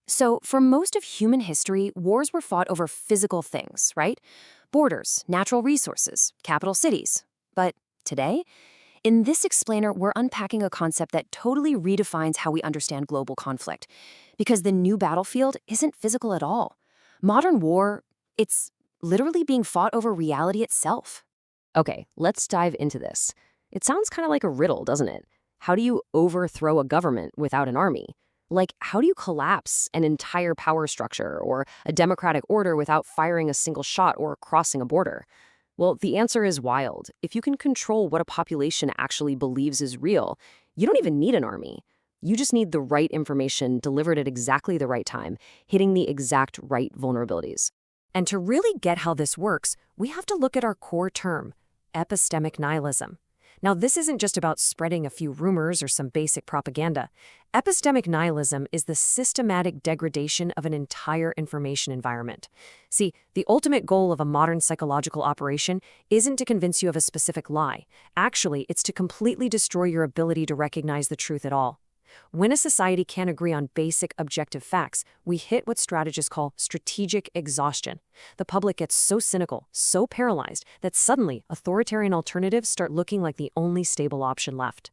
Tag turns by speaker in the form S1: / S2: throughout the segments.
S1: So, for most of human history, wars were fought over physical things, right? Borders, natural resources, capital cities. But today, in this explainer, we're unpacking a concept that totally redefines how we understand global conflict. Because the new battlefield isn't physical at all. Modern war, it's literally being fought over reality itself.
S2: Okay, let's dive into this. It sounds kind of like a riddle, doesn't it? How do you overthrow a government without an army? Like, how do you collapse an entire power structure or a democratic order without firing a single shot or crossing a border? Well, the answer is wild. If you can control what a population actually believes is real, you don't even need an army. You just need the right information delivered at exactly the right time, hitting the exact right vulnerabilities.
S1: And to really get how this works, we have to look at our core term, epistemic nihilism. Now, this isn't just about spreading a few rumors or some basic propaganda. Epistemic nihilism is the systematic degradation of an entire information environment. See, the ultimate goal of a modern psychological operation isn't to convince you of a specific lie. Actually, it's to completely destroy your ability to recognize the truth at all. When a society can't agree on basic objective facts, we hit what strategists call strategic exhaustion. The public gets so cynical, so paralyzed, that suddenly authoritarian alternatives start looking like the only stable option left.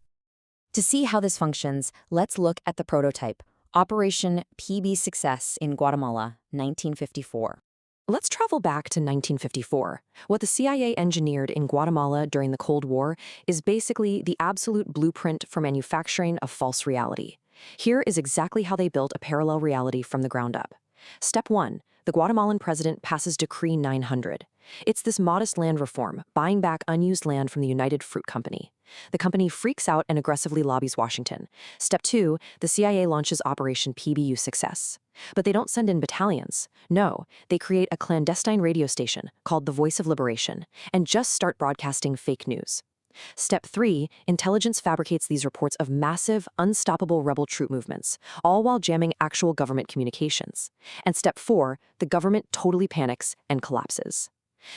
S2: To see how this functions, let's look at the prototype, Operation PB Success in Guatemala, 1954.
S1: Let's travel back to 1954. What the CIA engineered in Guatemala during the Cold War is basically the absolute blueprint for manufacturing a false reality. Here is exactly how they built a parallel reality from the ground up. Step 1. The Guatemalan president passes Decree 900. It's this modest land reform, buying back unused land from the United Fruit Company. The company freaks out and aggressively lobbies Washington. Step 2, the CIA launches Operation PBU Success. But they don't send in battalions. No, they create a clandestine radio station called the Voice of Liberation and just start broadcasting fake news. Step 3, intelligence fabricates these reports of massive, unstoppable rebel troop movements, all while jamming actual government communications. And Step 4, the government totally panics and collapses.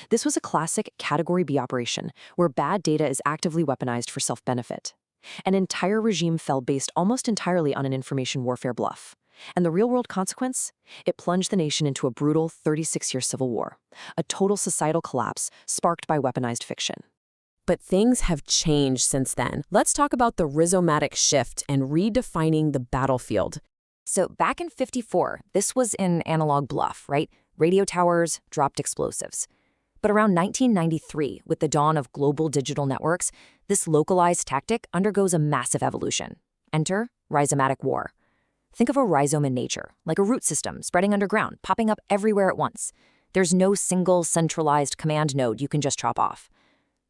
S1: This was a classic Category B operation, where bad data is actively weaponized for self-benefit. An entire regime fell based almost entirely on an information warfare bluff. And the real-world consequence? It plunged the nation into a brutal 36-year civil war, a total societal collapse sparked by weaponized fiction.
S2: But things have changed since then. Let's talk about the Rhizomatic shift and redefining the battlefield. So back in '54, this was an analog bluff, right? Radio towers, dropped explosives. But around 1993, with the dawn of global digital networks, this localized tactic undergoes a massive evolution. Enter Rhizomatic war. Think of a rhizome in nature, like a root system spreading underground, popping up everywhere at once. There's no single centralized command node you can just chop off.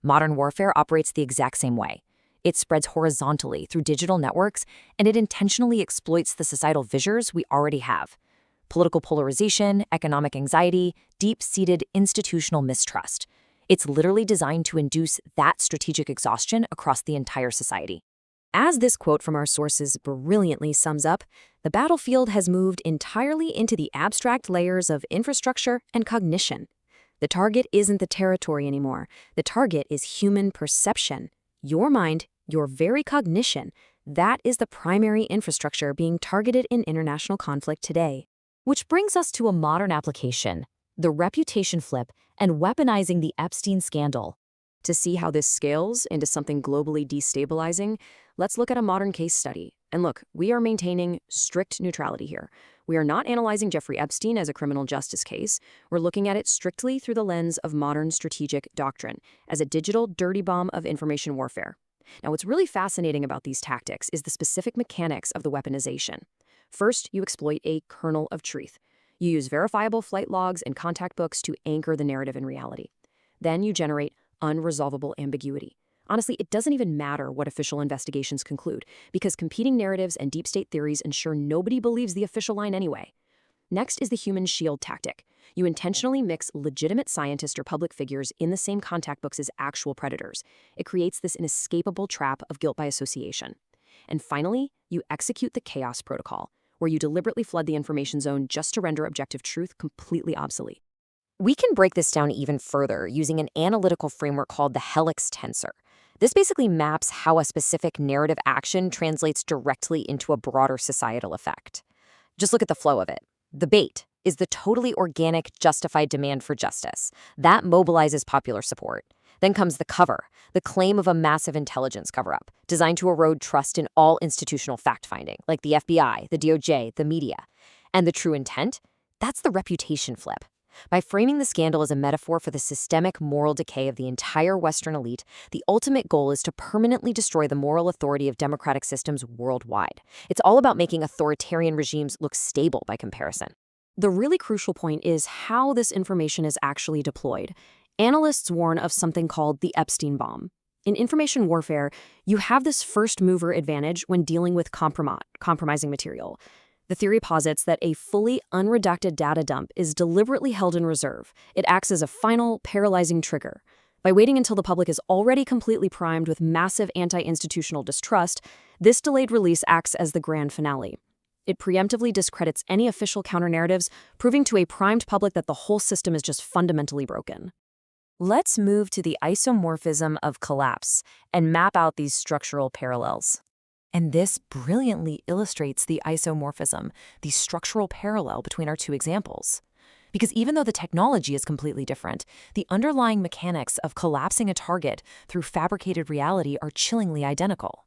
S2: Modern warfare operates the exact same way. It spreads horizontally through digital networks, and it intentionally exploits the societal fissures we already have. Political polarization, economic anxiety, deep-seated institutional mistrust. It's literally designed to induce that strategic exhaustion across the entire society. As this quote from our sources brilliantly sums up, the battlefield has moved entirely into the abstract layers of infrastructure and cognition. The target isn't the territory anymore. The target is human perception. Your mind, your very cognition, that is the primary infrastructure being targeted in international conflict today. Which brings us to a modern application, the reputation flip and weaponizing the Epstein scandal. To see how this scales into something globally destabilizing, let's look at a modern case study. And look, we are maintaining strict neutrality here. We are not analyzing Jeffrey Epstein as a criminal justice case. We're looking at it strictly through the lens of modern strategic doctrine, as a digital dirty bomb of information warfare. Now, what's really fascinating about these tactics is the specific mechanics of the weaponization. First, you exploit a kernel of truth. You use verifiable flight logs and contact books to anchor the narrative in reality. Then you generate unresolvable ambiguity. Honestly, it doesn't even matter what official investigations conclude, because competing narratives and deep state theories ensure nobody believes the official line anyway. Next is the human shield tactic. You intentionally mix legitimate scientists or public figures in the same contact books as actual predators. It creates this inescapable trap of guilt by association. And finally, you execute the chaos protocol, where you deliberately flood the information zone just to render objective truth completely obsolete. We can break this down even further using an analytical framework called the Helix tensor. This basically maps how a specific narrative action translates directly into a broader societal effect. Just look at the flow of it. The bait is the totally organic, justified demand for justice. That mobilizes popular support. Then comes the cover, the claim of a massive intelligence cover-up, designed to erode trust in all institutional fact-finding, like the FBI, the DOJ, the media. And the true intent? That's the reputation flip. By framing the scandal as a metaphor for the systemic moral decay of the entire Western elite, the ultimate goal is to permanently destroy the moral authority of democratic systems worldwide. It's all about making authoritarian regimes look stable by comparison.
S1: The really crucial point is how this information is actually deployed. Analysts warn of something called the Epstein bomb. In information warfare, you have this first-mover advantage when dealing with compromising material. The theory posits that a fully unredacted data dump is deliberately held in reserve. It acts as a final, paralyzing trigger. By waiting until the public is already completely primed with massive anti-institutional distrust, this delayed release acts as the grand finale. It preemptively discredits any official counter-narratives, proving to a primed public that the whole system is just fundamentally broken.
S2: Let's move to the isomorphism of collapse and map out these structural parallels. And this brilliantly illustrates the isomorphism, the structural parallel between our two examples. Because even though the technology is completely different, the underlying mechanics of collapsing a target through fabricated reality are chillingly identical.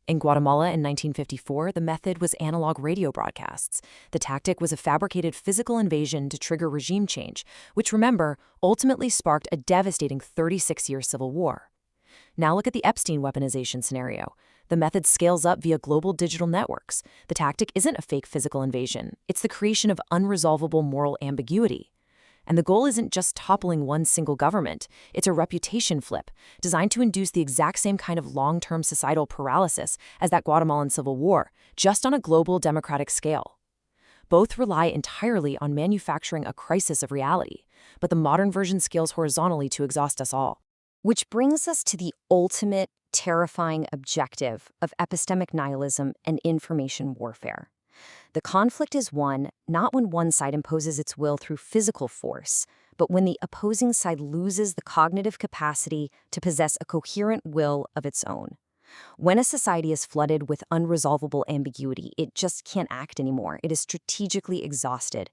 S2: In Guatemala in 1954, the method was analog radio broadcasts. The tactic was a fabricated physical invasion to trigger regime change, which, remember, ultimately sparked a devastating 36-year civil war. Now look at the Epstein weaponization scenario. The method scales up via global digital networks. The tactic isn't a fake physical invasion. It's the creation of unresolvable moral ambiguity. And the goal isn't just toppling one single government. It's a reputation flip, designed to induce the exact same kind of long-term societal paralysis as that Guatemalan civil war, just on a global democratic scale. Both rely entirely on manufacturing a crisis of reality, but the modern version scales horizontally to exhaust us all.
S3: Which brings us to the ultimate terrifying objective of epistemic nihilism and information warfare. The conflict is won not when one side imposes its will through physical force, but when the opposing side loses the cognitive capacity to possess a coherent will of its own. When a society is flooded with unresolvable ambiguity, it just can't act anymore. It is strategically exhausted.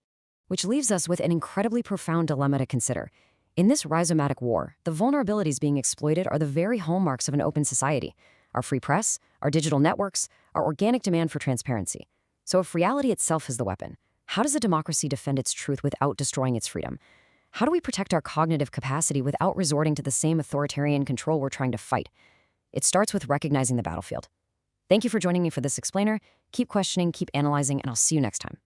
S1: Which leaves us with an incredibly profound dilemma to consider. In this rhizomatic war, the vulnerabilities being exploited are the very hallmarks of an open society. Our free press, our digital networks, our organic demand for transparency. So if reality itself is the weapon, how does a democracy defend its truth without destroying its freedom? How do we protect our cognitive capacity without resorting to the same authoritarian control we're trying to fight? It starts with recognizing the battlefield. Thank you for joining me for this explainer. Keep questioning, keep analyzing, and I'll see you next time.